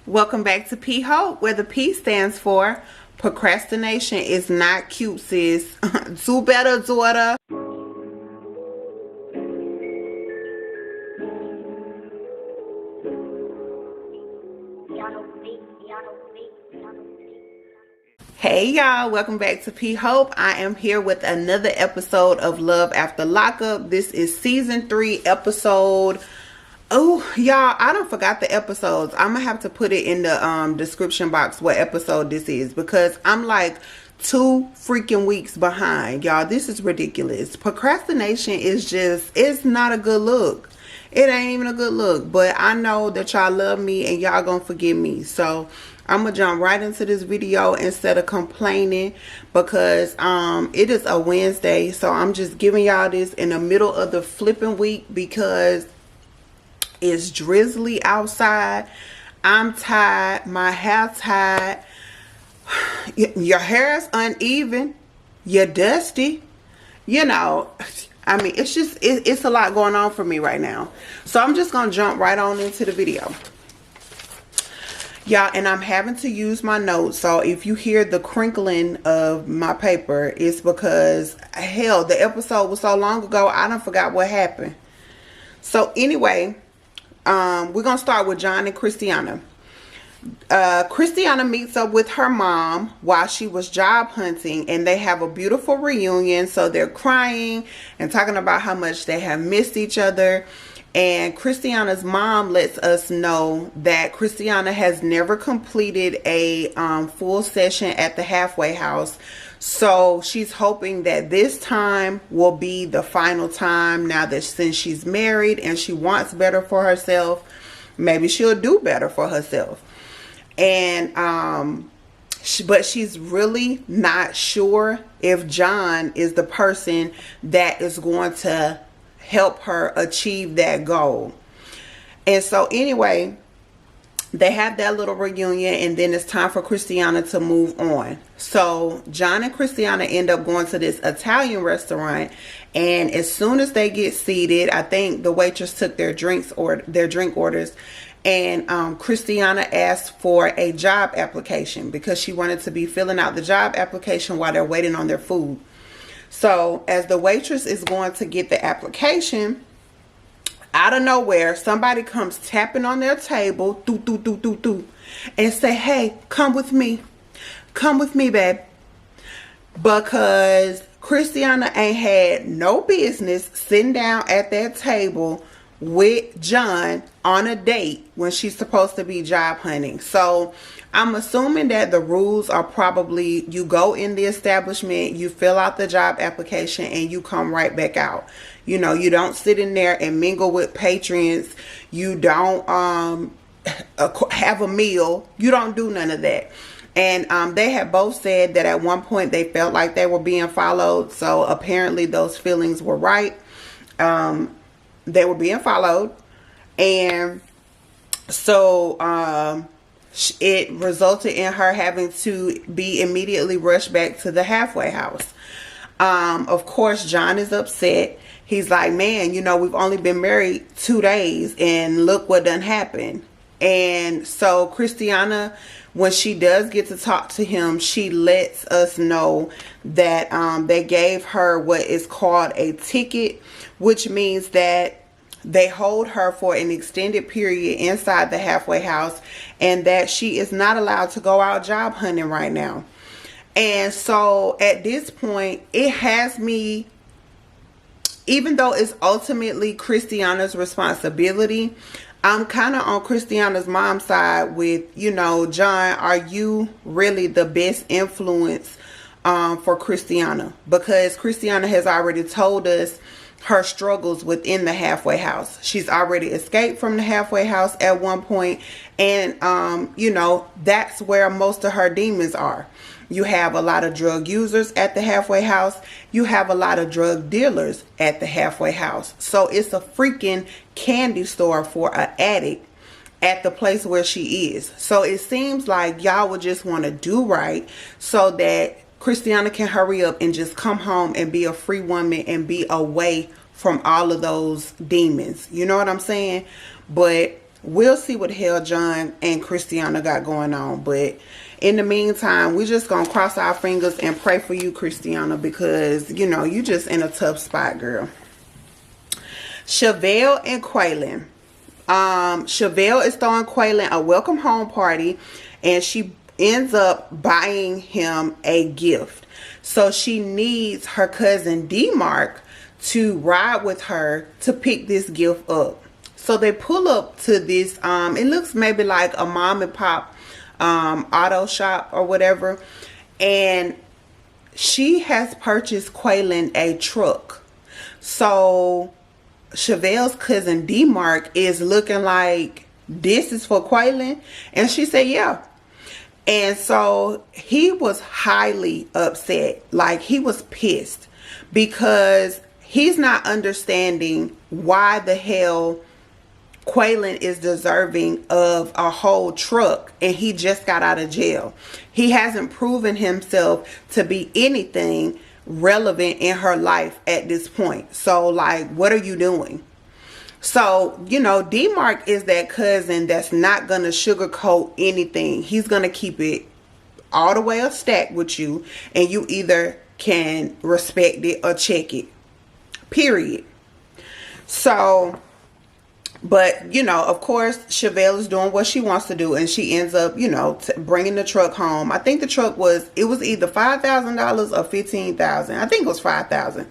Welcome back to P Hope, where the P stands for procrastination is not cute, sis. Do better, daughter. Hey y'all, welcome back to P Hope. I am here with another episode of Love After Lockup. This is season 3 episode. Oh, y'all, I don't forgot the episodes. I'm gonna have to put it in the description box what episode this is, because I'm like 2 freaking weeks behind. Y'all, this is ridiculous. Procrastination is just, it's not a good look. It ain't even a good look. But I know that y'all love me and y'all gonna forgive me. So I'm gonna jump right into this video instead of complaining, because it is a Wednesday. So I'm just giving y'all this in the middle of the flipping week because it's drizzly outside. I'm tired. My hair tired. Your hair is uneven. You're dusty. You know, I mean, it's just, it's a lot going on for me right now. So I'm just going to jump right on into the video. Y'all, and I'm having to use my notes. So if you hear the crinkling of my paper, it's because, hell, the episode was so long ago, I done forgot what happened. So anyway, we're gonna start with John and Christiana. Christiana meets up with her mom while she was job hunting, and they have a beautiful reunion. So they're crying and talking about how much they have missed each other. And Christiana's mom lets us know that Christiana has never completed a full session at the halfway house. So she's hoping that this time will be the final time, now that since she's married and she wants better for herself, maybe she'll do better for herself. And but she's really not sure if John is the person that is going to help her achieve that goal. And so anyway, they have that little reunion, and then it's time for Christiana to move on. So John and Christiana end up going to this Italian restaurant, and as soon as they get seated, I think the waitress took their drink orders, and Christiana asked for a job application because she wanted to be filling out the job application while they're waiting on their food. So as the waitress is going to get the application, out of nowhere, somebody comes tapping on their table, and say, "Hey, come with me. Come with me, babe." Because Christiana ain't had no business sitting down at that table with John on a date when she's supposed to be job hunting. So I'm assuming that the rules are probably you go in the establishment, you fill out the job application, and you come right back out. You know, you don't sit in there and mingle with patrons. You don't have a meal. You don't do none of that. And they had both said that at one point they felt like they were being followed. So apparently those feelings were right. They were being followed. And so it resulted in her having to be immediately rushed back to the halfway house. Of course, John is upset. He's like, "Man, you know, we've only been married 2 days and look what done happened." And so Christiana, when she does get to talk to him, she lets us know that they gave her what is called a ticket, which means that they hold her for an extended period inside the halfway house, and that she is not allowed to go out job hunting right now. And so at this point, it has me, even though it's ultimately Christiana's responsibility, I'm kind of on Christiana's mom's side with, you know, John, are you really the best influence for Christiana? Because Christiana has already told us her struggles within the halfway house. She's already escaped from the halfway house at one point, and you know, that's where most of her demons are. You have a lot of drug users at the halfway house. You have a lot of drug dealers at the halfway house. So it's a freaking candy store for an addict at the place where she is. So it seems like y'all would just want to do right so that Christiana can hurry up and just come home and be a free woman and be away from all of those demons. You know what I'm saying? But we'll see what the hell John and Christiana got going on. But in the meantime, we're just gonna cross our fingers and pray for you, Christiana, because you know you just in a tough spot, girl. Chevelle and Quaylin. Chevelle is throwing Quaylin a welcome home party, and she ends up buying him a gift. So she needs her cousin D-Mark to ride with her to pick this gift up. So they pull up to this, it looks maybe like a mom and pop auto shop or whatever. And she has purchased Quaylin a truck. So Chevelle's cousin D-Mark is looking like, this is for Quaylin? And she said, yeah. And so he was highly upset. Like, he was pissed because he's not understanding why the hell Quaylin is deserving of a whole truck and he just got out of jail. He hasn't proven himself to be anything relevant in her life at this point. So, like, what are you doing? So, you know, D-Mark is that cousin that's not going to sugarcoat anything. He's going to keep it all the way a stack with you, and you either can respect it or check it. Period. So, but, you know, of course, Chevelle is doing what she wants to do, and she ends up, you know, bringing the truck home. I think the truck was either $5,000 or $15,000. I think it was $5,000.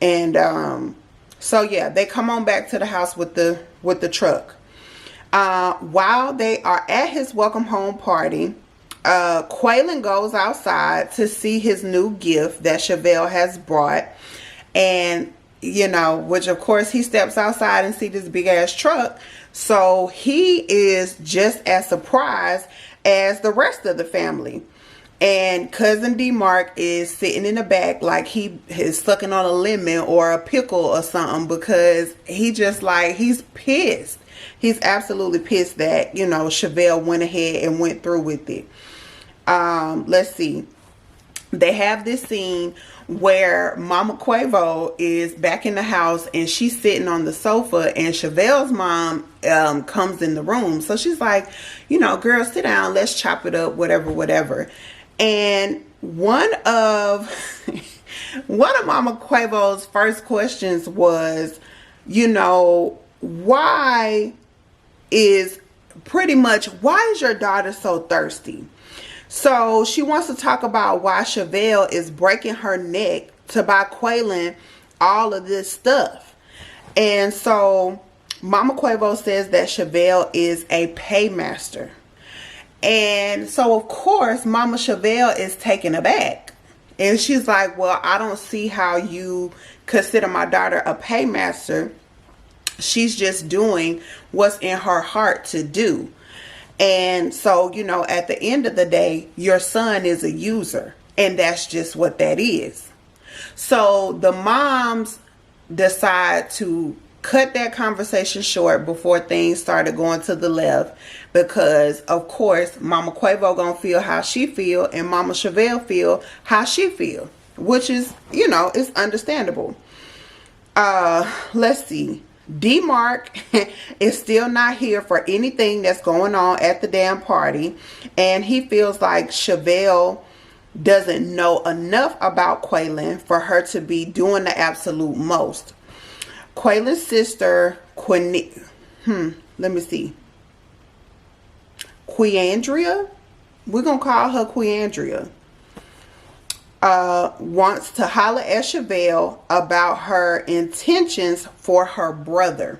And, so yeah, they come on back to the house with the truck. While they are at his welcome home party, Quaylin goes outside to see his new gift that Chevelle has brought. And, you know, which of course he steps outside and see this big ass truck. So he is just as surprised as the rest of the family. And cousin D-Mark is sitting in the back like he is sucking on a lemon or a pickle or something, because he just like, he's pissed. He's absolutely pissed that, you know, Chevelle went ahead and went through with it. Let's see. They have this scene where Mama Quavo is back in the house and she's sitting on the sofa, and Chevelle's mom comes in the room. So she's like, you know, girl, sit down, let's chop it up, whatever. And one of Mama Quavo's first questions was, you know, why is your daughter so thirsty? So she wants to talk about why Chevelle is breaking her neck to buy Quaylin all of this stuff. And so Mama Quavo says that Chevelle is a paymaster. And so, of course, Mama Chevelle is taken aback. And she's like, well, I don't see how you consider my daughter a paymaster. She's just doing what's in her heart to do. And so, you know, at the end of the day, your son is a user. And that's just what that is. So the moms decide to cut that conversation short before things started going to the left, because of course Mama Quavo gonna feel how she feel and Mama Chevelle feel how she feel, which is, you know, it's understandable. Let's see. D-Mark is still not here for anything that's going on at the damn party, and he feels like Chevelle doesn't know enough about Quaylin for her to be doing the absolute most. Quaylin's sister, Queandria, we're going to call her Queandria, wants to holler at Chevelle about her intentions for her brother.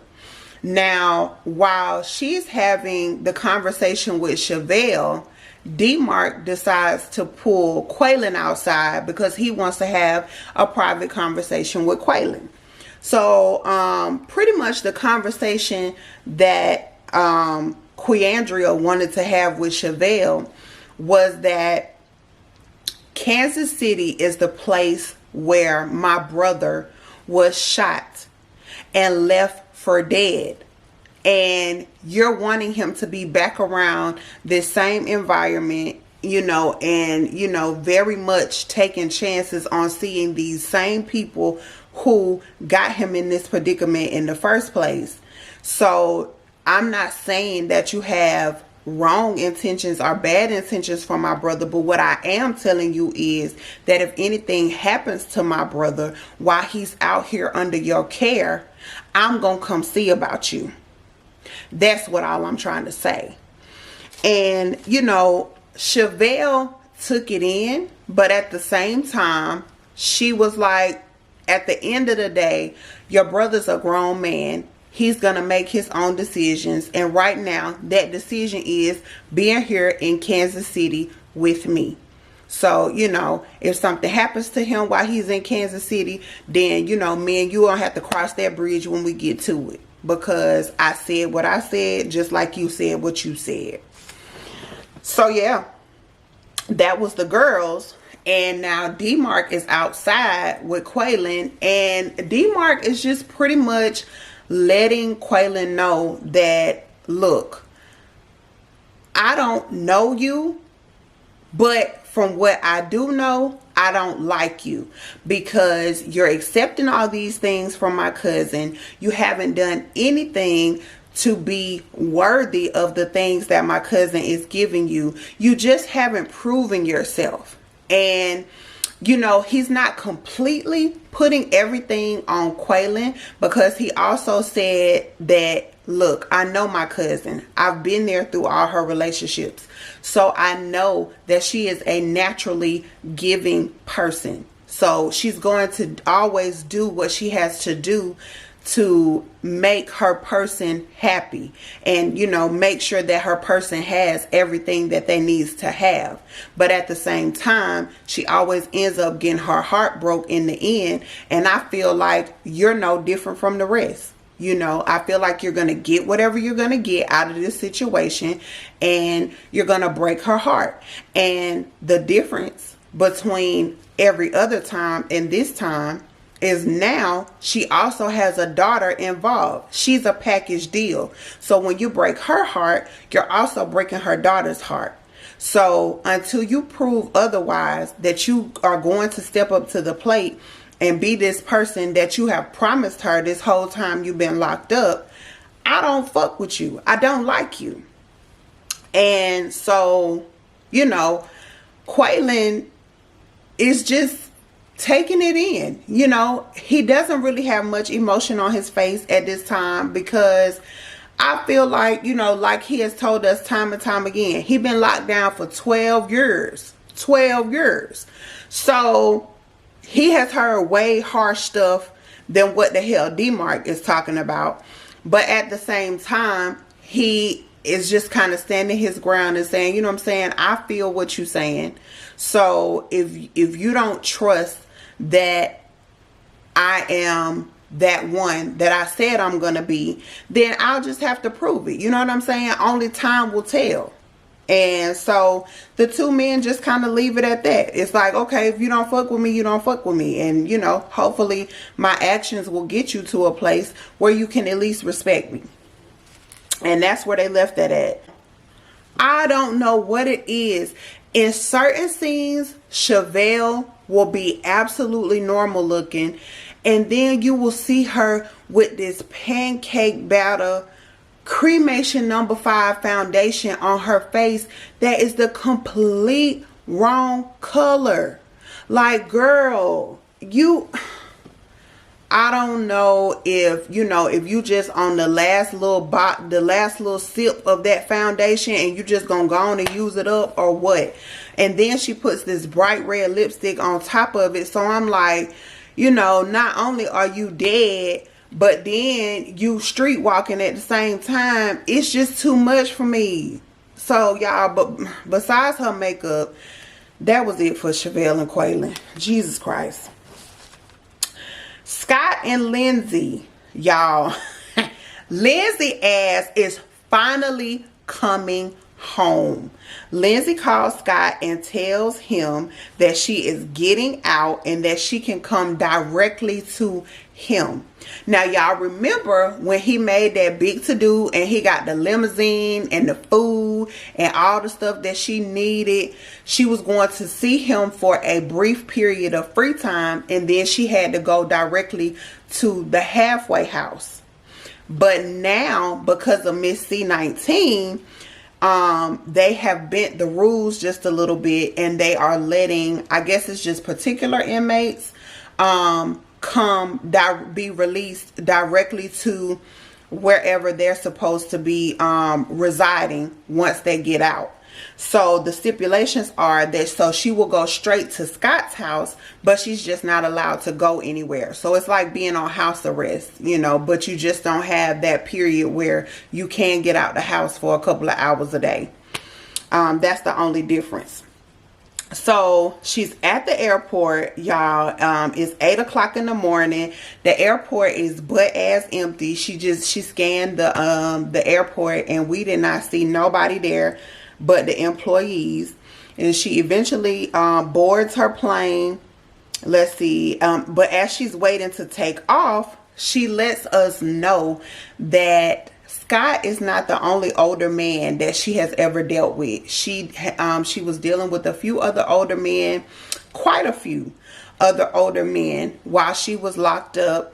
Now, while she's having the conversation with Chevelle, D-Mark decides to pull Quaylin outside because he wants to have a private conversation with Quaylin. So, pretty much the conversation that Queandria wanted to have with Chevelle was that Kansas City is the place where my brother was shot and left for dead. And you're wanting him to be back around this same environment, you know, and, you know, very much taking chances on seeing these same people who got him in this predicament in the first place. So I'm not saying that you have wrong intentions or bad intentions for my brother, but what I am telling you is that if anything happens to my brother while he's out here under your care, I'm gonna come see about you. That's what all I'm trying to say. And you know, Chevelle took it in, but at the same time, she was like, at the end of the day, your brother's a grown man. He's going to make his own decisions. And right now, that decision is being here in Kansas City with me. So, you know, if something happens to him while he's in Kansas City, then, you know, me and you don't have to cross that bridge when we get to it. Because I said what I said, just like you said what you said. So, yeah, that was the girls. And now D-Mark is outside with Quaylin. And D-Mark is just pretty much letting Quaylin know that, look, I don't know you, but from what I do know, I don't like you because you're accepting all these things from my cousin. You haven't done anything to be worthy of the things that my cousin is giving you. You just haven't proven yourself. And you know, he's not completely putting everything on Quaylin, because he also said that, look, I know my cousin. I've been there through all her relationships. So I know that she is a naturally giving person. So she's going to always do what she has to do to make her person happy and, you know, make sure that her person has everything that they needs to have. But at the same time, she always ends up getting her heart broke in the end. And I feel like you're no different from the rest. You know, I feel like you're going to get whatever you're going to get out of this situation, and you're going to break her heart. And the difference between every other time and this time is now she also has a daughter involved. She's a package deal. So when you break her heart, you're also breaking her daughter's heart. So until you prove otherwise, that you are going to step up to the plate and be this person that you have promised her this whole time you've been locked up, I don't fuck with you. I don't like you. And so, you know, Quaylin is just taking it in. You know, he doesn't really have much emotion on his face at this time, because I feel like, you know, like he has told us time and time again, he's been locked down for 12 years. 12 years. So he has heard way harsh stuff than what the hell D-Mark is talking about. But at the same time, he is just kind of standing his ground and saying, you know what I'm saying, I feel what you're saying. So if you don't trust that I am that one that I said I'm going to be, then I'll just have to prove it. You know what I'm saying? Only time will tell. And so the two men just kind of leave it at that. It's like, okay, if you don't fuck with me, you don't fuck with me. And, you know, hopefully my actions will get you to a place where you can at least respect me. And that's where they left that at. I don't know what it is. In certain scenes, Chevelle will be absolutely normal looking, and then you will see her with this pancake batter cremation number 5 foundation on her face that is the complete wrong color. Like, girl, I don't know if, you know, if you just on the last little sip of that foundation and you just gonna go on and use it up, or what. And then she puts this bright red lipstick on top of it. So I'm like, you know, not only are you dead, but then you street walking at the same time. It's just too much for me. So y'all, but besides her makeup, that was it for Chevelle and Quaylin. Jesus Christ. Scott and Lindsay, y'all. Lindsay ass is finally coming home. Lindsay calls Scott and tells him that she is getting out and that she can come directly to him. Now, y'all remember when he made that big to-do and he got the limousine and the food and all the stuff that she needed. She was going to see him for a brief period of free time, and then she had to go directly to the halfway house. But now, because of Miss C-19, they have bent the rules just a little bit, and they are letting, I guess it's just particular inmates, be released directly to wherever they're supposed to be residing once they get out. So the stipulations are that so she will go straight to Scott's house, but she's just not allowed to go anywhere. So it's like being on house arrest, you know, but you just don't have that period where you can get out the house for a couple of hours a day. That's the only difference. So she's at the airport, y'all. It's 8 o'clock in the morning. The airport is butt ass empty. She scanned the airport, and we did not see nobody there but the employees. And she eventually boards her plane. Let's see. But as she's waiting to take off, she lets us know that Scott is not the only older man that she has ever dealt with. She was dealing with a few other older men, quite a few other older men while she was locked up,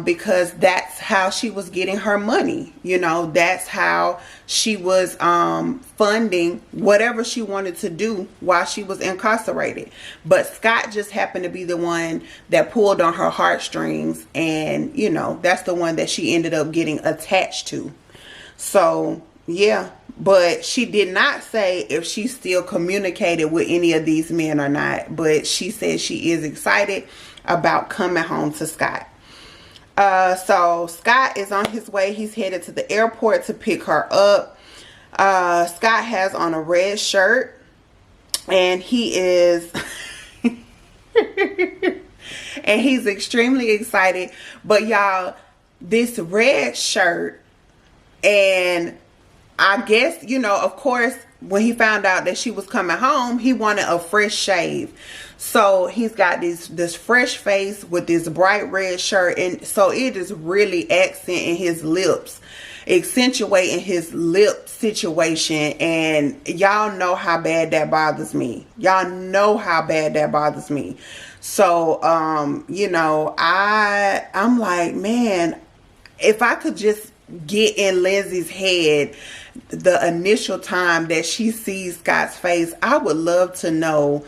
because that's how she was getting her money. You know, that's how she was funding whatever she wanted to do while she was incarcerated. But Scott just happened to be the one that pulled on her heartstrings, and you know, that's the one that she ended up getting attached to. So yeah, but she did not say if she still communicated with any of these men or not, but she said she is excited about coming home to Scott. So Scott is on his way. He's headed to the airport to pick her up. Scott has on a red shirt, and he is and he's extremely excited. But y'all, this red shirt, and I guess, you know, of course, when he found out that she was coming home, he wanted a fresh shave. So he's got this fresh face with this bright red shirt, and so it is really accenting his lips, accentuating his lip situation. And y'all know how bad that bothers me. Y'all know how bad that bothers me. So you know, I'm like, man, if I could just get in Lindsay's head the initial time that she sees Scott's face, I would love to know,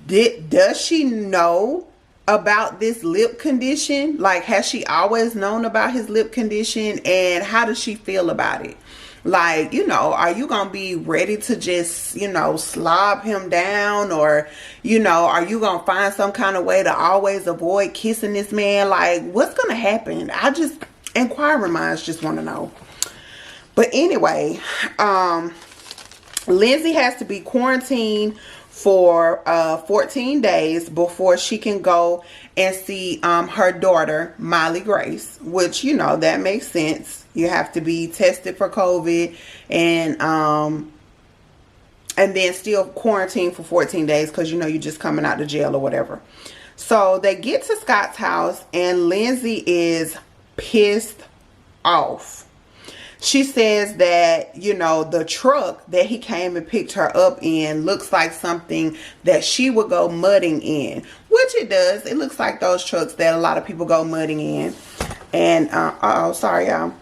does she know about this lip condition? Like, has she always known about his lip condition, and how does she feel about it? Like, you know, are you gonna be ready to just, you know, slob him down, or, you know, are you gonna find some kind of way to always avoid kissing this man? Like, what's gonna happen? I just, inquiring minds just want to know. But anyway, Lindsay has to be quarantined for 14 days before she can go and see her daughter, Molly Grace, which, you know, that makes sense. You have to be tested for COVID, and then still quarantined for 14 days because, you know, you're just coming out of jail or whatever. So they get to Scott's house, and Lindsay is pissed off. She says that, you know, the truck that he came and picked her up in looks like something that she would go mudding in, which it does. It looks like those trucks that a lot of people go mudding in. And sorry y'all,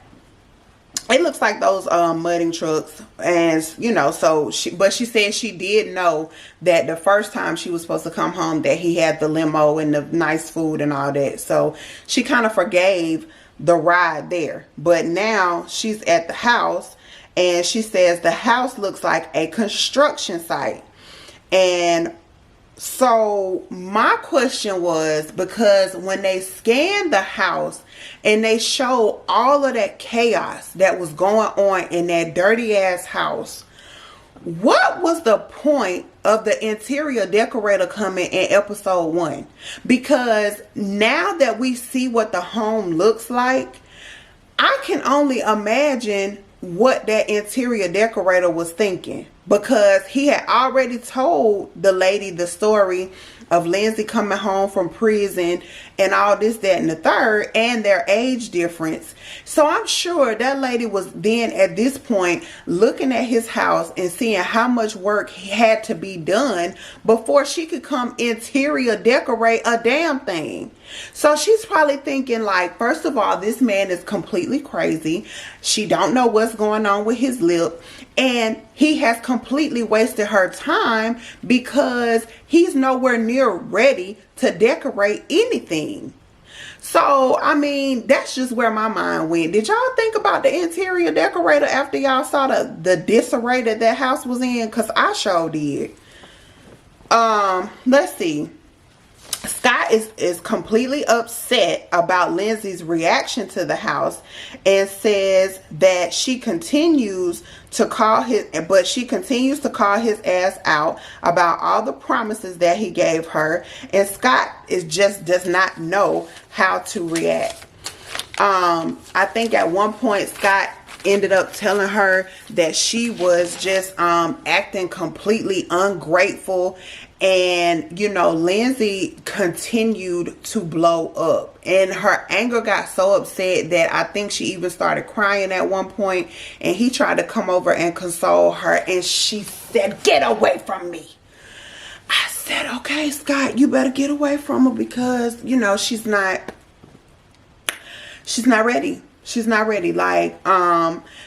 it looks like those mudding trucks. And you know, so she said she did know that the first time she was supposed to come home that he had the limo and the nice food and all that, so she kind of forgave the ride there. But now she's at the house, and she says the house looks like a construction site. And so my question was, because when they scanned the house and they showed all of that chaos that was going on in that dirty ass house, what was the point of the interior decorator coming in episode 1? Because now that we see what the home looks like, I can only imagine what that interior decorator was thinking. because he had already told the lady the story of Lindsay coming home from prison and all this, that, and the third, and their age difference. So I'm sure that lady was then at this point looking at his house and seeing how much work had to be done before she could come interior decorate a damn thing. So she's probably thinking like, first of all, this man is completely crazy. She don't know what's going on with his lip. And he has completely wasted her time because he's nowhere near ready to decorate anything. So, I mean, that's just where my mind went. Did y'all think about the interior decorator after y'all saw the disarray that house was in? Because I sure did. Let's see. Scott is completely upset about Lindsay's reaction to the house and says that she continues to call his ass out about all the promises that he gave her, and Scott does not know how to react. I think at one point Scott ended up telling her that she was just acting completely ungrateful. And, you know, Lindsay continued to blow up. And her anger got so upset that I think she even started crying at one point. And he tried to come over and console her. And she said, "Get away from me." I said, "Okay, Scott, you better get away from her because, you know, she's not ready. She's not ready." Like,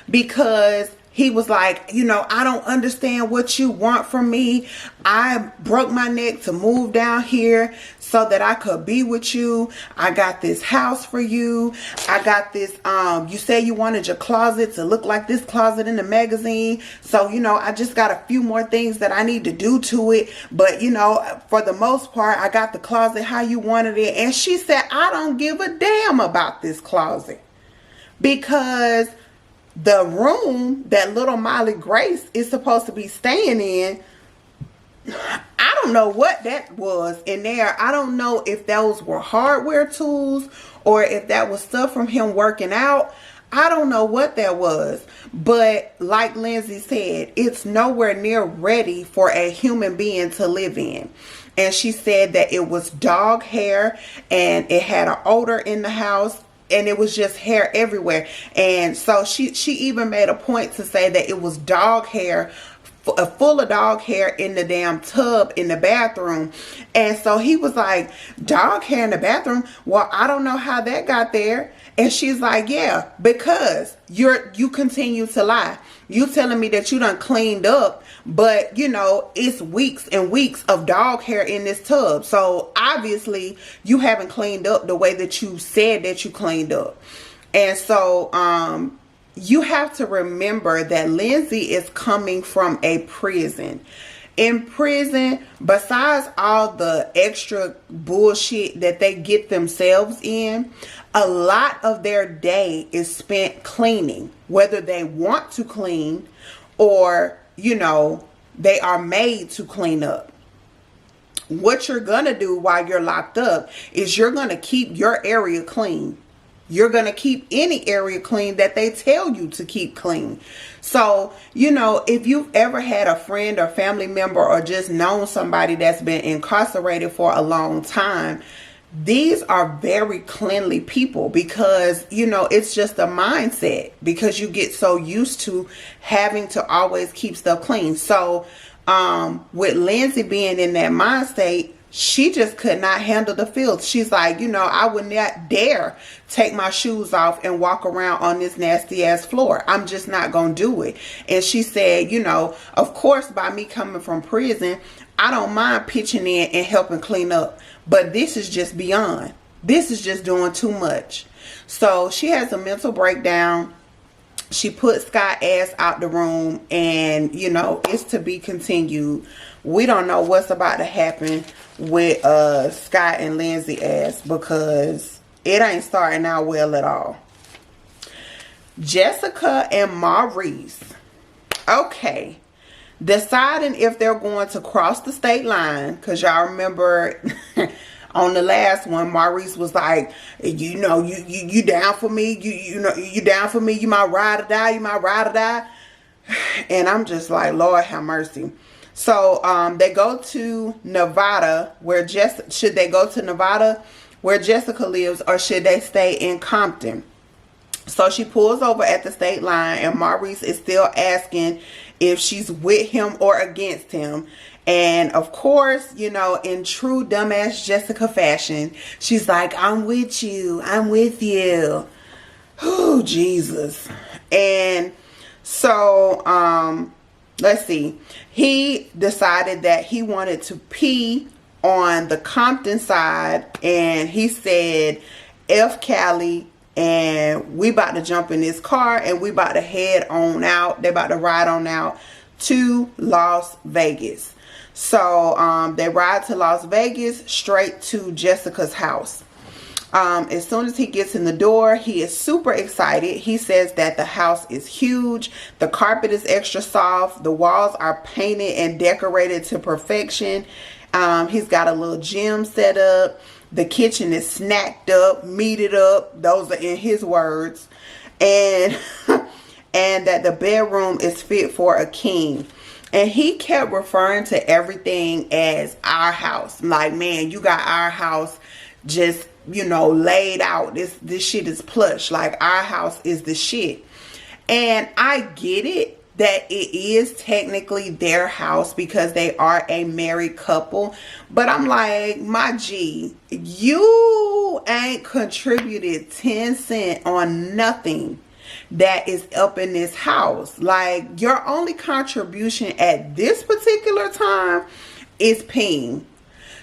because he was like, "You know, I don't understand what you want from me. I broke my neck to move down here so that I could be with you. I got this house for you. I got this, you say you wanted your closet to look like this closet in the magazine. So, you know, I just got a few more things that I need to do to it. But, you know, for the most part, I got the closet how you wanted it." And she said, "I don't give a damn about this closet. Because the room that little Molly Grace is supposed to be staying in, I don't know what that was in there. I don't know if those were hardware tools or if that was stuff from him working out. I don't know what that was. But like Lindsay said, it's nowhere near ready for a human being to live in." And she said that it was dog hair and it had an odor in the house. And it was just hair everywhere. And so she even made a point to say that it was dog hair, full of dog hair in the damn tub in the bathroom. And so he was like, "Dog hair in the bathroom? Well, I don't know how that got there." And she's like, "Yeah, because you continue to lie. You telling me that you done cleaned up, but you know, it's weeks and weeks of dog hair in this tub. So obviously you haven't cleaned up the way that you said that you cleaned up." And so you have to remember that Lindsay is coming from a prison. In prison, besides all the extra bullshit that they get themselves in, a lot of their day is spent cleaning, whether they want to clean or, you know, they are made to clean up. What you're going to do while you're locked up is you're going to keep your area clean. You're going to keep any area clean that they tell you to keep clean. So, you know, if you've ever had a friend or family member or just known somebody that's been incarcerated for a long time, these are very cleanly people because, you know, it's just a mindset because you get so used to having to always keep stuff clean. So, with Lindsay being in that mind state, she just could not handle the filth. She's like, you know, I would not dare take my shoes off and walk around on this nasty ass floor. I'm just not going to do it. And she said, you know, of course, by me coming from prison, I don't mind pitching in and helping clean up. But this is just beyond. This is just doing too much. So she has a mental breakdown. She put Scott ass out the room, and you know, it's to be continued. We don't know what's about to happen with Scott and Lindsay ass because it ain't starting out well at all. Jessica and Maurice, okay, deciding if they're going to cross the state line, because y'all remember on the last one, Maurice was like, you down for me? You know, you down for me? You my ride or die? You my ride or die? And I'm just like, Lord have mercy. So they go to Nevada, where should they go to Nevada where Jessica lives, or should they stay in Compton? So she pulls over at the state line, and Maurice is still asking if she's with him or against him. And of course, you know, in true dumbass Jessica fashion, she's like, I'm with you. I'm with you. Oh, Jesus. And so, let's see. He decided that he wanted to pee on the Compton side, and he said, F Cali, and we about to jump in this car and we about to head on out. They about to ride on out to Las Vegas. So they ride to Las Vegas, straight to Jessica's house. As soon as he gets in the door, he is super excited. He says that the house is huge. The carpet is extra soft. The walls are painted and decorated to perfection. He's got a little gym set up. The kitchen is snacked up, meated up. Those are in his words. And and that the bedroom is fit for a king. And he kept referring to everything as our house. Like, man, you got our house just, you know, laid out. This shit is plush. Like, our house is the shit. And I get it that it is technically their house because they are a married couple. But I'm like, my G, you ain't contributed 10 cents on nothing that is up in this house. Like, your only contribution at this particular time is peeing.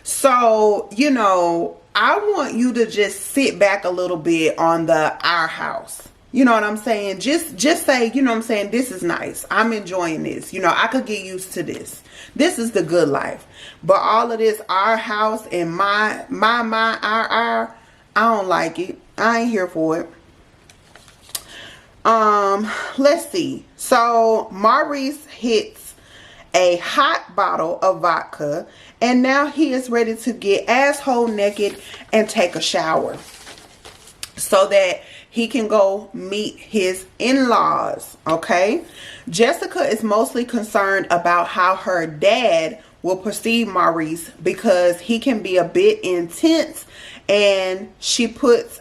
So, you know, I want you to just sit back a little bit on the our house. You know what I'm saying? Just say, you know what I'm saying, this is nice. I'm enjoying this. You know, I could get used to this. This is the good life. But all of this our house and my our, I don't like it. I ain't here for it. Let's see. So Maurice hits a hot bottle of vodka, and now he is ready to get asshole naked and take a shower so that he can go meet his in-laws. Okay, Jessica is mostly concerned about how her dad will perceive Maurice because he can be a bit intense, and she puts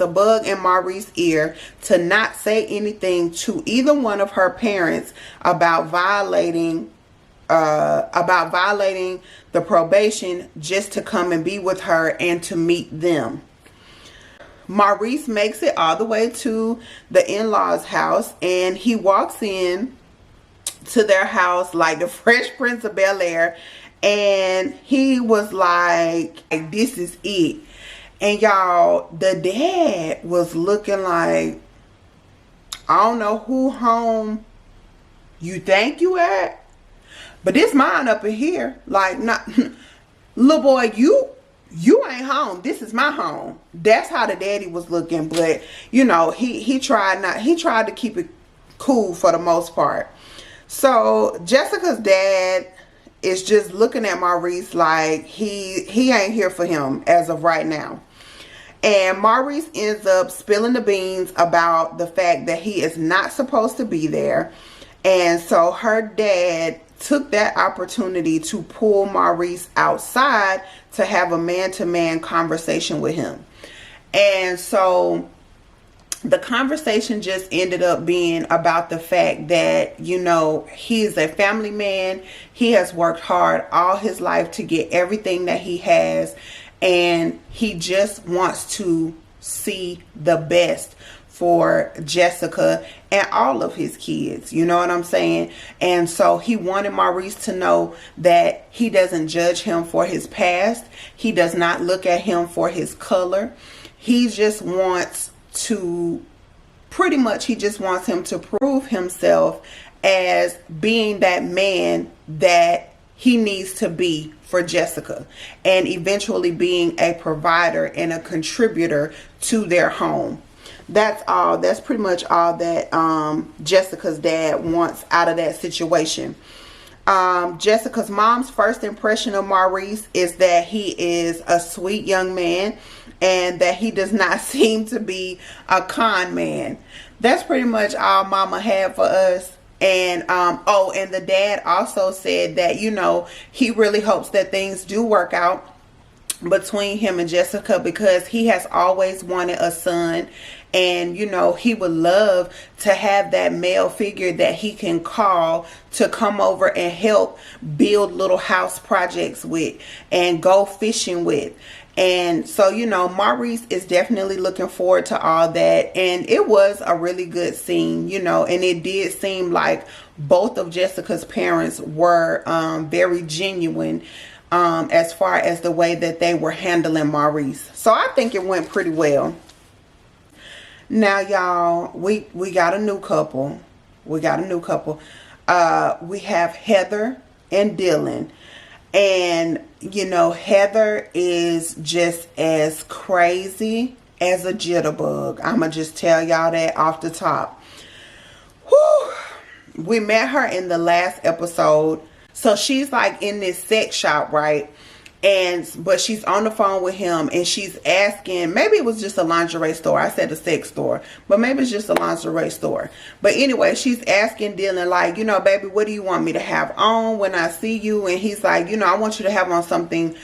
a bug in Maurice's ear to not say anything to either one of her parents about violating the probation, just to come and be with her and to meet them. Maurice makes it all the way to the in-laws' house, and he walks in to their house like the Fresh Prince of Bel-Air, and he was like, this is it. And y'all, the dad was looking like, I don't know who home you think you at, but this mine up in here. Like, not, little boy, you ain't home. This is my home. That's how the daddy was looking. But you know, he tried to keep it cool for the most part. So Jessica's dad is just looking at Maurice like he ain't here for him as of right now. And Maurice ends up spilling the beans about the fact that he is not supposed to be there. And so her dad took that opportunity to pull Maurice outside to have a man-to-man conversation with him. And so the conversation just ended up being about the fact that, you know, he's a family man. He has worked hard all his life to get everything that he has, and he just wants to see the best for Jessica and all of his kids. You know what I'm saying? And so he wanted Maurice to know that he doesn't judge him for his past. He does not look at him for his color. He just wants to, pretty much, he just wants him to prove himself as being that man that he needs to be for Jessica, and eventually being a provider and a contributor to their home. That's all. That's pretty much all that Jessica's dad wants out of that situation. Jessica's mom's first impression of Maurice is that he is a sweet young man and that he does not seem to be a con man. That's pretty much all mama had for us And oh, and the dad also said that, you know, he really hopes that things do work out between him and Jessica, because he has always wanted a son, and you know, he would love to have that male figure that he can call to come over and help build little house projects with and go fishing with. And so, you know, Maurice is definitely looking forward to all that. And it was a really good scene, you know, and it did seem like both of Jessica's parents were very genuine as far as the way that they were handling Maurice. So I think it went pretty well. Now, y'all, we got a new couple. We got a new couple. We have Heather and Dylan. And, you know, Heather is just as crazy as a jitterbug. I'm going to just tell y'all that off the top. Whew. We met her in the last episode. So she's like in this sex shop, right? But she's on the phone with him, and she's asking, maybe it was just a lingerie store. I said a sex store, but maybe it's just a lingerie store. But anyway, she's asking Dylan, like, you know, baby, what do you want me to have on when I see you? And he's like, you know, I want you to have on something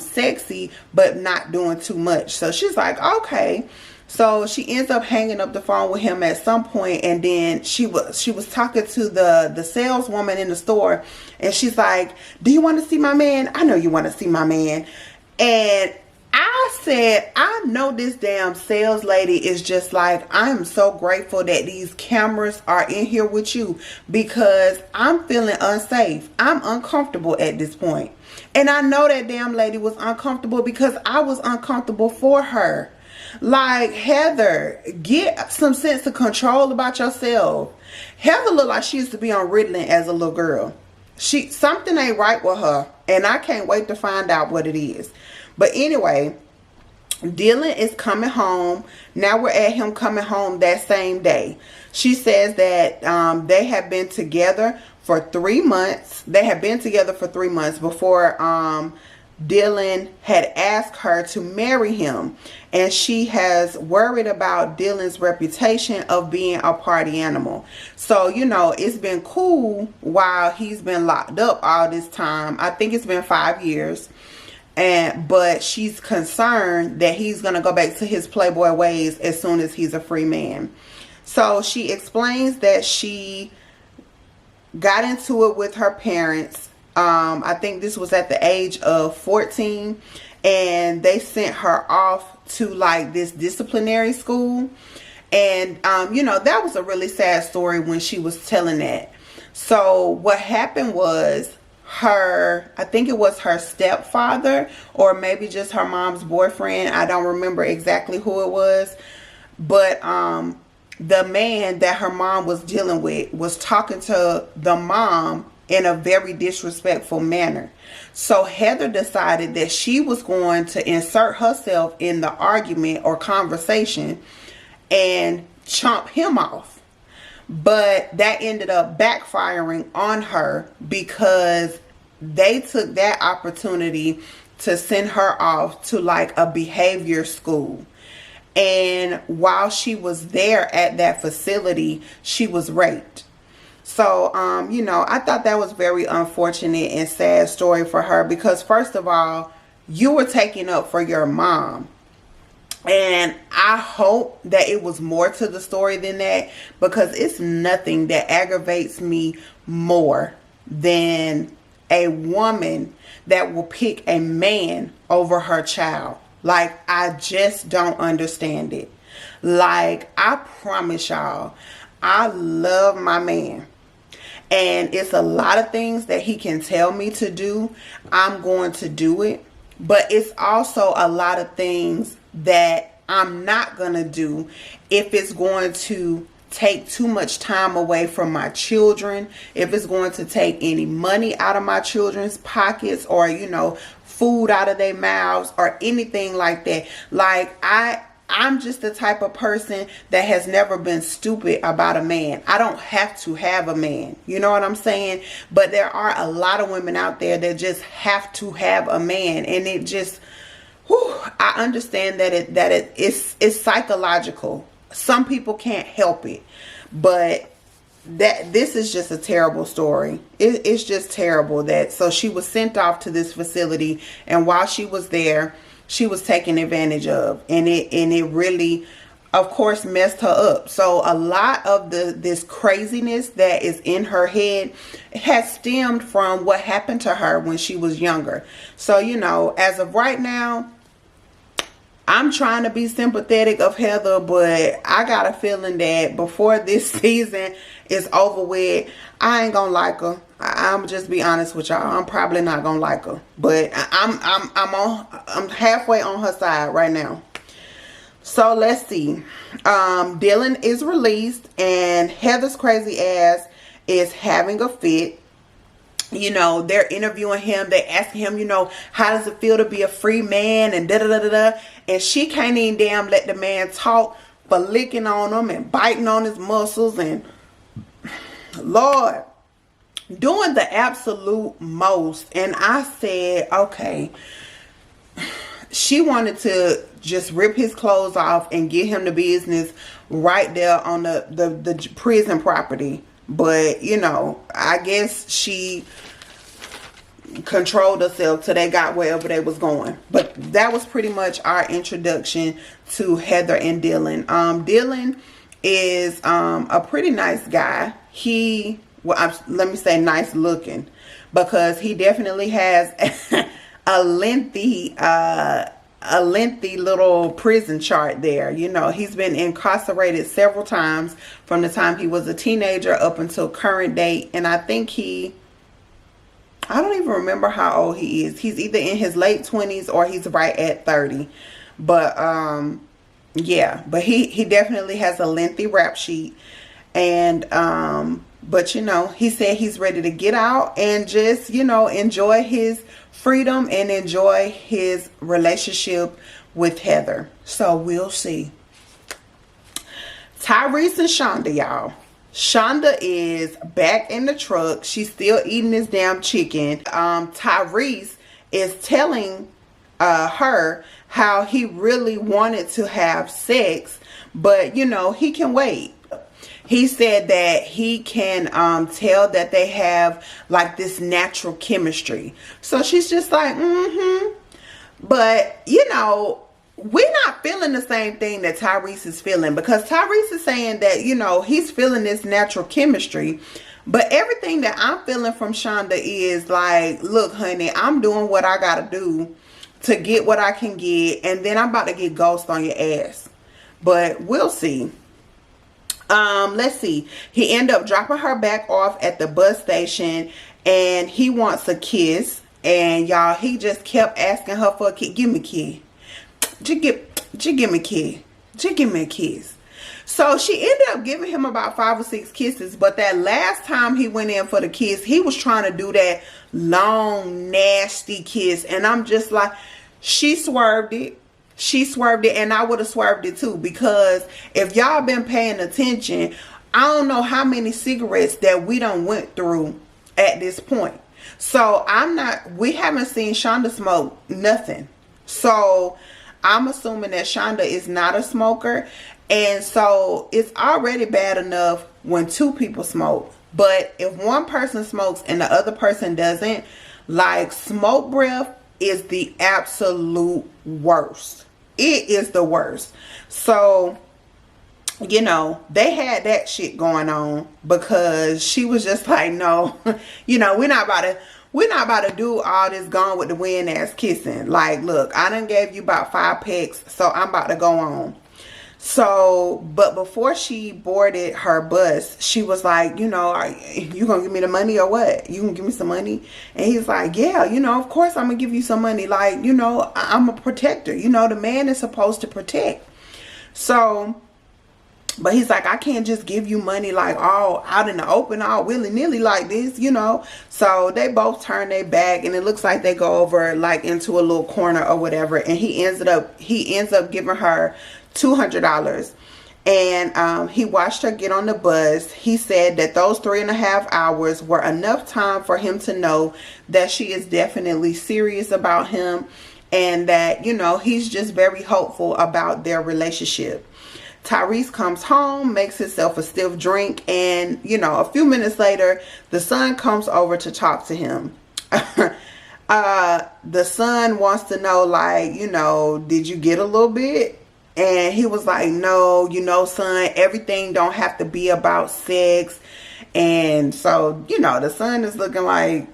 sexy, but not doing too much. So she's like, okay. So she ends up hanging up the phone with him at some point, and then she was talking to the saleswoman in the store, and she's like, do you want to see my man? I know you want to see my man. And I said, I know this damn sales lady is just like, I'm so grateful that these cameras are in here with you, because I'm feeling unsafe. I'm uncomfortable at this point. And I know that damn lady was uncomfortable because I was uncomfortable for her. Like, Heather, get some sense of control about yourself. Heather looked like she used to be on Ritalin as a little girl. Something ain't right with her, and I can't wait to find out what it is. But anyway, Dylan is coming home. Now we're at him coming home that same day. She says that they have been together for 3 months. They have been together for 3 months before Dylan had asked her to marry him, and she has worried about Dylan's reputation of being a party animal. So, you know, it's been cool while he's been locked up all this time. I think it's been 5 years. But she's concerned that he's going to go back to his playboy ways as soon as he's a free man. So she explains that she got into it with her parents. I think this was at the age of 14, and they sent her off to like this disciplinary school. And, you know, that was a really sad story when she was telling that. So what happened was, I think it was her stepfather, or maybe just her mom's boyfriend. I don't remember exactly who it was. But the man that her mom was dealing with was talking to the mom in a very disrespectful manner. So Heather decided that she was going to insert herself in the argument or conversation and chomp him off. But that ended up backfiring on her, because they took that opportunity to send her off to like a behavior school. And while she was there at that facility, she was raped. So, you know, I thought that was very unfortunate and sad story for her, because first of all, you were taking up for your mom. And I hope that it was more to the story than that, because it's nothing that aggravates me more than a woman that will pick a man over her child. Like, I just don't understand it. Like, I promise y'all, I love my man. And it's a lot of things that he can tell me to do. I'm going to do it. But it's also a lot of things that I'm not going to do if it's going to take too much time away from my children, if it's going to take any money out of my children's pockets, or, you know, food out of their mouths, or anything like that. Like, I'm just the type of person that has never been stupid about a man. I don't have to have a man. You know what I'm saying? But there are a lot of women out there that just have to have a man. And it just, I understand that it's psychological. Some people can't help it. But that this is just a terrible story. It's just terrible that, so she was sent off to this facility, and while she was there, she was taken advantage of, and it really, of course, messed her up. So a lot of this craziness that is in her head has stemmed from what happened to her when she was younger. So, you know, as of right now, I'm trying to be sympathetic of Heather, but I got a feeling that before this season is over with, I ain't gonna like her. I'm just be honest with y'all. I'm probably not gonna like her, but I'm halfway on her side right now. So let's see. Dylan is released, and Heather's crazy ass is having a fit. You know, they're interviewing him. They asking him, you know, how does it feel to be a free man, and da da da da da. And she can't even damn let the man talk for licking on him and biting on his muscles and, Lord, doing the absolute most. And I said, okay, she wanted to just rip his clothes off and get him the business right there on the prison property. But, you know, I guess she controlled herself till they got wherever they was going. But that was pretty much our introduction to Heather and Dylan. Dylan is a pretty nice guy. Let me say nice looking, because he definitely has a lengthy little prison chart there. You know, he's been incarcerated several times from the time he was a teenager up until current date. And I think I don't even remember how old he is. He's either in his late 20s or he's right at 30. But yeah, but he definitely has a lengthy rap sheet. And but you know, he said he's ready to get out and just, you know, enjoy his freedom and enjoy his relationship with Heather. So we'll see. Tyrese and Shonda, y'all. Shonda is back in the truck. She's still eating this damn chicken. Tyrese is telling her how he really wanted to have sex, but you know, he can wait. He said that he can tell that they have like this natural chemistry. So she's just like, but you know, we're not feeling the same thing that Tyrese is feeling, because Tyrese is saying that, you know, he's feeling this natural chemistry. But everything that I'm feeling from Shonda is like, look, honey, I'm doing what I got to do to get what I can get. And then I'm about to get ghost on your ass. But we'll see. Let's see. He ended up dropping her back off at the bus station, and he wants a kiss. And y'all, he just kept asking her for a kiss. Give me a kiss. Just give me a kiss. Just give me a kiss. So she ended up giving him about 5 or 6 kisses. But that last time he went in for the kiss, he was trying to do that long, nasty kiss. And I'm just like, she swerved it. She swerved it, and I would have swerved it too, because if y'all been paying attention, I don't know how many cigarettes that we done went through at this point. So we haven't seen Shonda smoke nothing. So I'm assuming that Shonda is not a smoker. And so it's already bad enough when 2 people smoke. But if one person smokes and the other person doesn't, like, smoke breath is the absolute worst. It is the worst. So, you know, they had that shit going on, because she was just like, no, you know, we're not about to do all this Gone with the Wind ass kissing. Like, look, I done gave you about 5 pecks, so I'm about to go on. So, but before she boarded her bus, she was like, you know, are you gonna give me the money or what? You gonna give me some money? And he's like, yeah, you know, of course I'm gonna give you some money. Like, you know, I'm a protector. You know, the man is supposed to protect. So, but he's like, I can't just give you money like all out in the open, all willy-nilly like this, you know. So they both turn their back, and it looks like they go over like into a little corner or whatever. And he ends up giving her $200. And he watched her get on the bus. He said that those 3.5 hours were enough time for him to know that she is definitely serious about him, and that, you know, he's just very hopeful about their relationship. Tyrese comes home, makes himself a stiff drink, and you know, a few minutes later the son comes over to talk to him. The son wants to know, like, you know, did you get a little bit? And he was like, no, you know, son, everything don't have to be about sex. And so, you know, the son is looking like,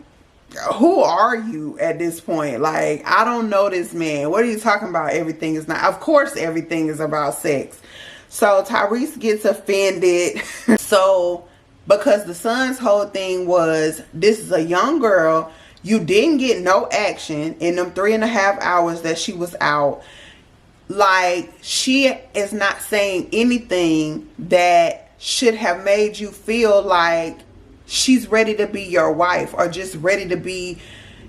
who are you at this point? Like, I don't know this man. What are you talking about? Everything is not. Of course everything is about sex. So Tyrese gets offended. So because the son's whole thing was, this is a young girl, you didn't get no action in them 3.5 hours that she was out. Like, she is not saying anything that should have made you feel like she's ready to be your wife, or just ready to be,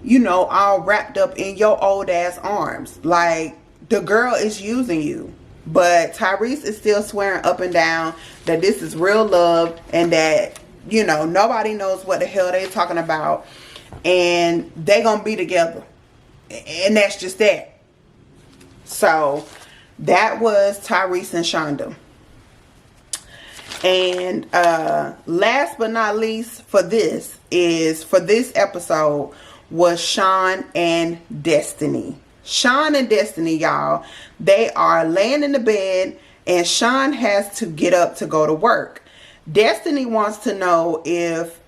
you know, all wrapped up in your old ass arms. Like, the girl is using you. But Tyrese is still swearing up and down that this is real love, and that, you know, nobody knows what the hell they're talking about, and they gonna be together, and that's just that. So that was Tyrese and Shonda. And last but not least for this episode was Sean and Destiny. Sean and Destiny, y'all, they are laying in the bed, and Sean has to get up to go to work. Destiny wants to know if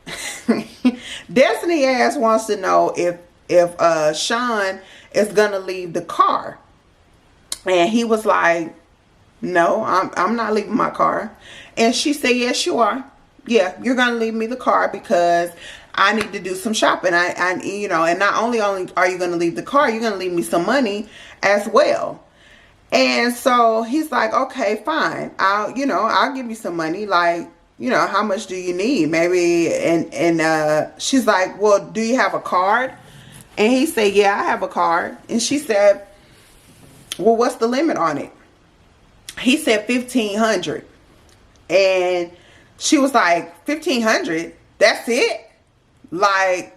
Destiny ass wants to know if Sean is gonna leave the car. And he was like, no, I'm not leaving my car. And she said, yes, you are. Yeah, you're gonna leave me the car because I need to do some shopping. I you know, and not only are you gonna leave the car, you're gonna leave me some money as well. And so he's like, okay, fine. I'll give you some money. Like, you know, how much do you need? Maybe. And she's like, well, do you have a card? And he said, yeah, I have a card. And she said, well, what's the limit on it? He said $1,500. And she was like, $1,500? That's it? Like,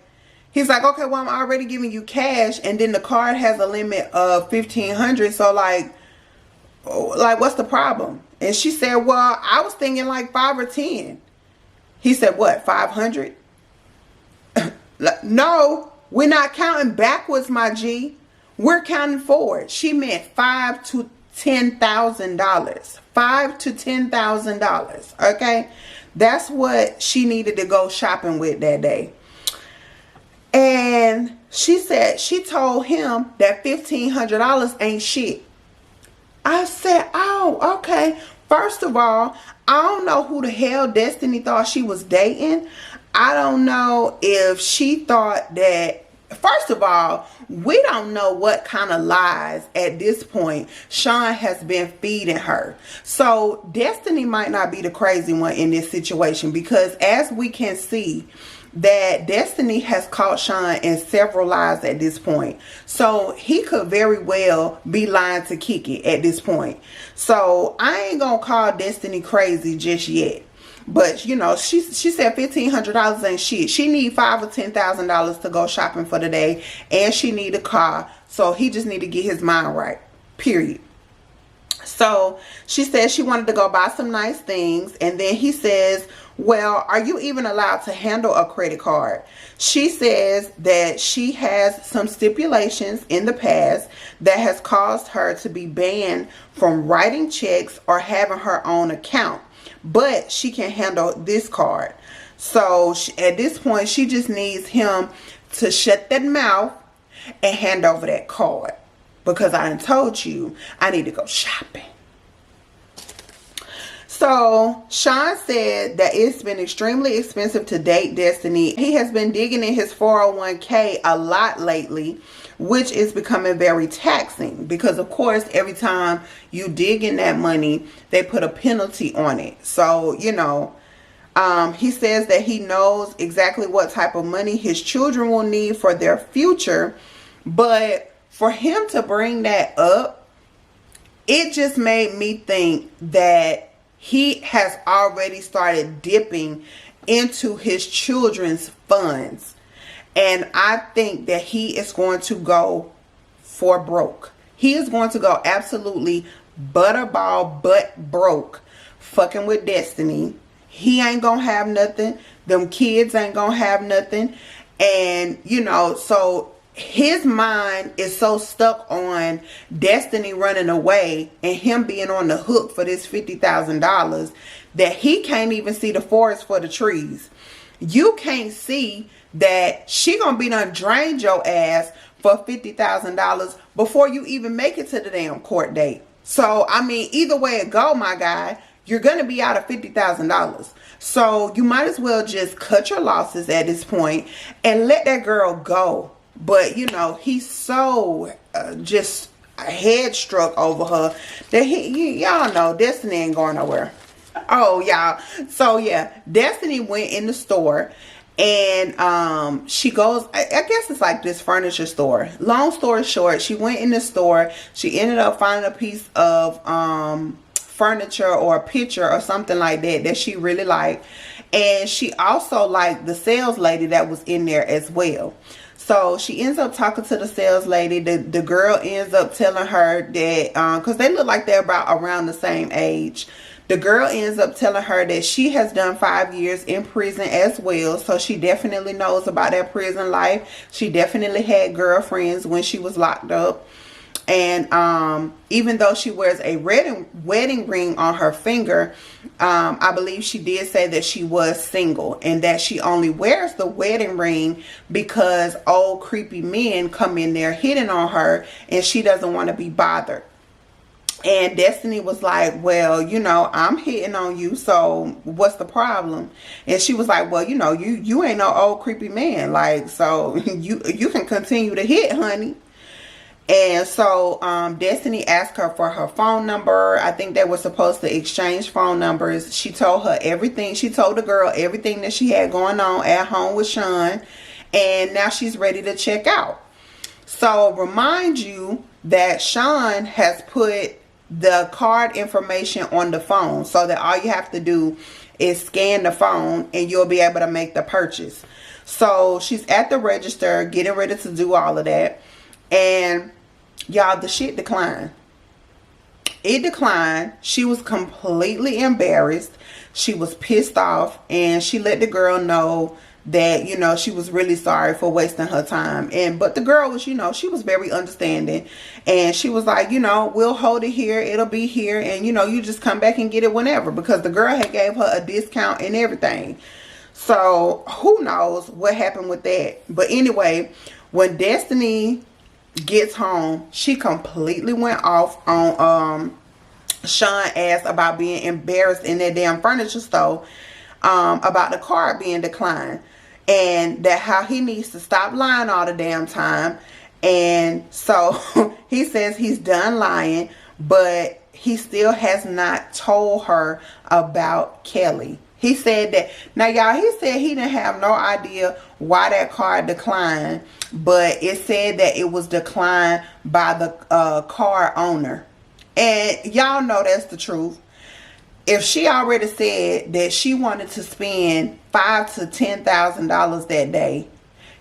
he's like, okay, well, I'm already giving you cash, and then the card has a limit of $1,500. So like, what's the problem? And she said, well, I was thinking like 5 or 10. He said, what, 500? No, we're not counting backwards, my G. We're counting forward. She meant $5,000 to $10,000. $5,000 to $10,000. Okay, that's what she needed to go shopping with that day. And she said she told him that $1,500 ain't shit. I said, oh, okay. First of all, I don't know who the hell Destiny thought she was dating. I don't know if she thought that. First of all, we don't know what kind of lies at this point Sean has been feeding her. So Destiny might not be the crazy one in this situation, because as we can see, that Destiny has caught Sean in several lies at this point. So he could very well be lying to Kiki at this point. So I ain't gonna call Destiny crazy just yet. But you know, she said $1,500 ain't shit. She need $5,000 or $10,000 to go shopping for the day, and she need a car. So he just need to get his mind right. Period. So she said she wanted to go buy some nice things, and then he says, well, are you even allowed to handle a credit card? She says that she has some stipulations in the past that has caused her to be banned from writing checks or having her own account. But she can handle this card. So at this point, she just needs him to shut that mouth and hand over that card. Because I done told you I need to go shopping. So Sean said that it's been extremely expensive to date Destiny. He has been digging in his 401k a lot lately, which is becoming very taxing, because of course every time you dig in that money, they put a penalty on it. So, you know, he says that he knows exactly what type of money his children will need for their future, but for him to bring that up, it just made me think that he has already started dipping into his children's funds. And I think that he is going to go for broke. He is going to go absolutely butterball butt broke fucking with Destiny. He ain't gonna have nothing. Them kids ain't gonna have nothing. And, you know, so his mind is so stuck on Destiny running away and him being on the hook for this $50,000 that he can't even see the forest for the trees. You can't see that she gonna be done drained your ass for $50,000 before you even make it to the damn court date. So, I mean, either way it go, my guy, you're going to be out of $50,000. So, you might as well just cut your losses at this point and let that girl go. But, you know, he's so just head-struck over her that y'all know Destiny ain't going nowhere. Oh, y'all. So, yeah, Destiny went in the store. And she goes, I guess it's like this furniture store. Long story short, she went in the store. She ended up finding a piece of furniture or a picture or something like that she really liked. And she also liked the sales lady that was in there as well. So she ends up talking to the sales lady. The girl ends up telling her that, because they look like they're about around the same age. The girl ends up telling her that she has done 5 years in prison as well. So she definitely knows about that prison life. She definitely had girlfriends when she was locked up. And even though she wears a wedding ring on her finger, I believe she did say that she was single. And that she only wears the wedding ring because old creepy men come in there hitting on her. And she doesn't want to be bothered. And Destiny was like, well, you know, I'm hitting on you, so what's the problem? And she was like, well, you know, you ain't no old creepy man, like, so you can continue to hit, honey. And so Destiny asked her for her phone number. I think they were supposed to exchange phone numbers. She told her everything. She told the girl everything that she had going on at home with Sean. And now she's ready to check out. So remind you that Sean has put the card information on the phone so that all you have to do is scan the phone and you'll be able to make the purchase. So she's at the register getting ready to do all of that, and y'all, the shit declined. It declined. She was completely embarrassed. She was pissed off, and she let the girl know that, you know, she was really sorry for wasting her time. But the girl was, you know, she was very understanding. And she was like, you know, we'll hold it here. It'll be here. And, you know, you just come back and get it whenever. Because the girl had gave her a discount and everything. So, who knows what happened with that. But anyway, when Destiny gets home, she completely went off on Sean asked about being embarrassed in that damn furniture store. About the card being declined. And that how he needs to stop lying all the damn time. And so he says he's done lying, but he still has not told her about Kelly. He said that, now y'all, he said he didn't have no idea why that card declined, but it said that it was declined by the card owner. And y'all know that's the truth. If she already said that she wanted to spend $5,000 to $10,000 that day,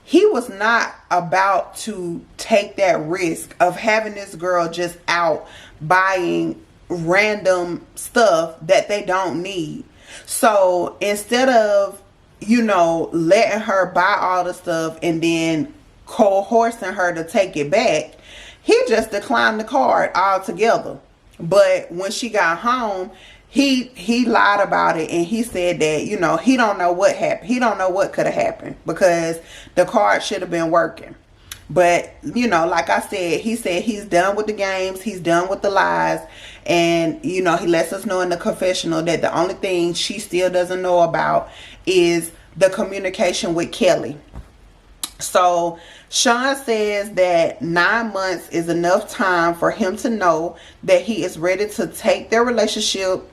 he was not about to take that risk of having this girl just out buying random stuff that they don't need. So instead of, you know, letting her buy all the stuff and then coercing her to take it back, he just declined the card altogether. But when she got home, he lied about it, and he said that, you know, he don't know what happened. He don't know what could have happened because the card should have been working. But, you know, like I said, he said he's done with the games. He's done with the lies. And, you know, he lets us know in the confessional that the only thing she still doesn't know about is the communication with Kelly. So Sean says that 9 months is enough time for him to know that he is ready to take their relationship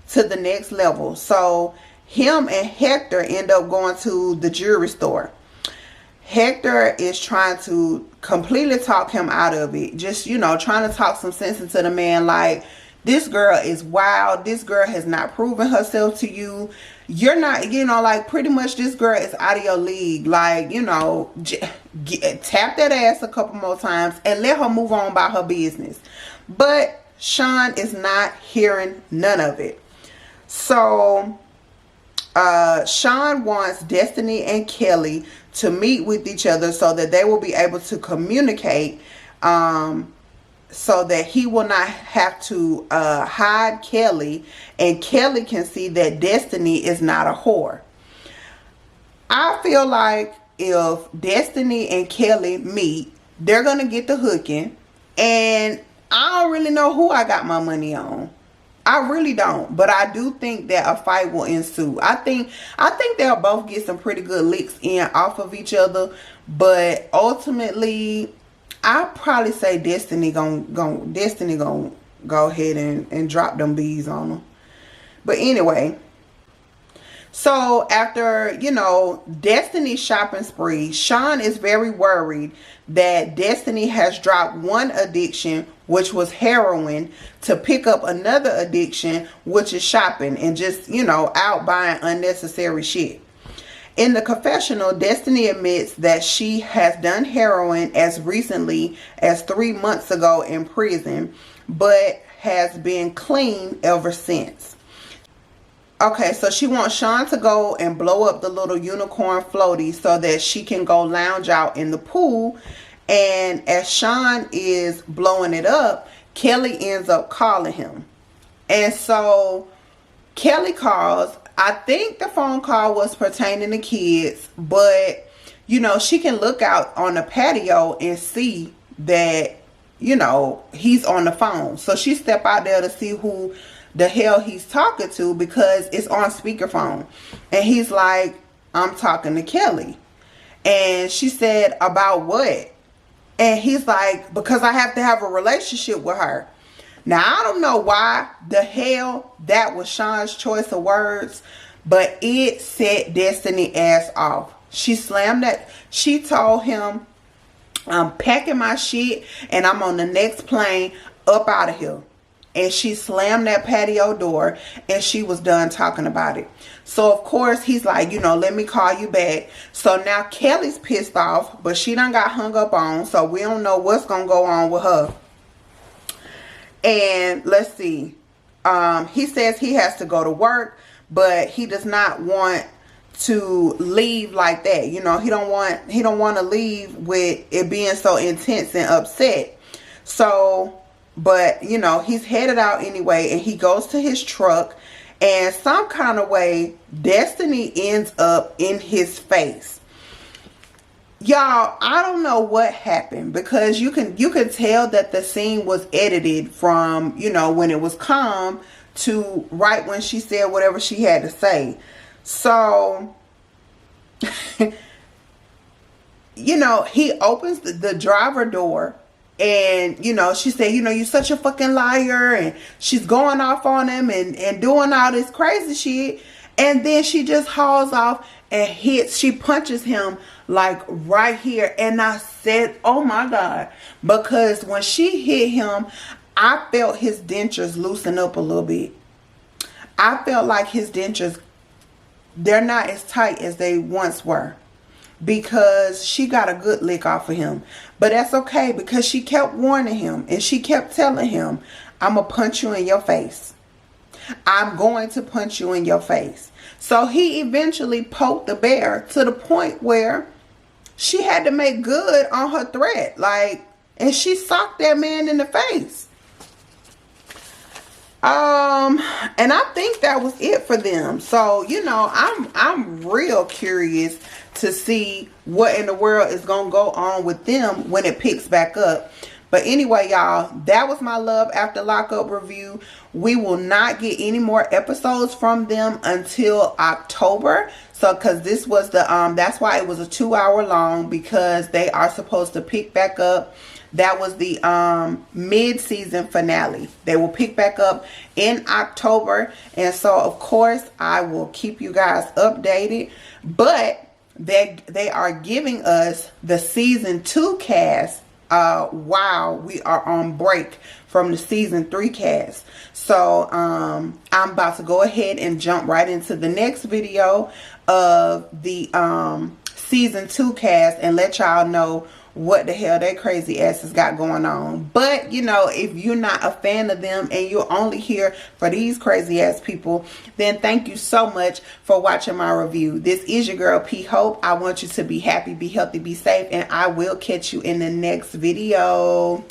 to the next level. So him and Hector end up going to the jewelry store. Hector is trying to completely talk him out of it. Just, you know, trying to talk some sense into the man. Like, this girl is wild. This girl has not proven herself to you. You're not, you know, like, pretty much this girl is out of your league. Like, you know, tap that ass a couple more times and let her move on about her business. But Sean is not hearing none of it. So Sean wants Destiny and Kelly to meet with each other so that they will be able to communicate, so that he will not have to hide Kelly, and Kelly can see that Destiny is not a whore. I feel like if Destiny and Kelly meet, they're going to get the hooking, and I don't really know who I got my money on. I really don't, but I do think that a fight will ensue. I think they'll both get some pretty good licks in off of each other, but ultimately, I'll probably say Destiny gonna go ahead and drop them bees on them. But anyway, so after, you know, Destiny's shopping spree, Sean is very worried that Destiny has dropped one addiction, which was heroin, to pick up another addiction, which is shopping and just, you know, out buying unnecessary shit. In the confessional, Destiny admits that she has done heroin as recently as 3 months ago in prison, but has been clean ever since. Okay, so she wants Sean to go and blow up the little unicorn floaty so that she can go lounge out in the pool. And as Sean is blowing it up, Kelly ends up calling him. And so Kelly calls. I think the phone call was pertaining to kids, but, you know, she can look out on the patio and see that, you know, he's on the phone. So she step out there to see who the hell he's talking to, because it's on speakerphone. And he's like, I'm talking to Kelly. And she said, about what? And he's like, because I have to have a relationship with her. Now, I don't know why the hell that was Sean's choice of words, but it set Destiny ass off. She slammed that. She told him, I'm packing my shit and I'm on the next plane up out of here. And she slammed that patio door and she was done talking about it. So, of course, he's like, you know, let me call you back. So now Kelly's pissed off, but she done got hung up on. So we don't know what's going to go on with her. And let's see. He says he has to go to work, but he does not want to leave like that. You know, he don't want to leave with it being so intense and upset. So, but, you know, he's headed out anyway, and he goes to his truck, and some kind of way Destiny ends up in his face. Y'all, I don't know what happened, because you can tell that the scene was edited from, you know, when it was calm to right when she said whatever she had to say. So, you know, he opens the driver door, and, you know, she said, you know, you're such a fucking liar, and she's going off on him and doing all this crazy shit. And then she just hauls off and she punches him like right here. And I said, oh my God, because when she hit him, I felt his dentures loosen up a little bit. I felt like his dentures, they're not as tight as they once were, because she got a good lick off of him. But that's okay, because she kept warning him and she kept telling him, I'm going to punch you in your face. I'm going to punch you in your face. So he eventually poked the bear to the point where she had to make good on her threat. Like, and she socked that man in the face. And I think that was it for them. So, you know, I'm real curious to see what in the world is going to go on with them when it picks back up. But anyway, y'all, that was my Love After Lockup review. We will not get any more episodes from them until October. So, because this was the, that's why it was a 2-hour long, because they are supposed to pick back up. That was the mid-season finale. They will pick back up in October. And so, of course, I will keep you guys updated. But they are giving us the season 2 cast while we are on break from the season 3 cast. So I'm about to go ahead and jump right into the next video of the season 2 cast and let y'all know what the hell that crazy ass has got going on. But you know, if you're not a fan of them and you're only here for these crazy ass people, then thank you so much for watching my review. This is your girl P Hope. I want you to be happy, be healthy, be safe, and I will catch you in the next video.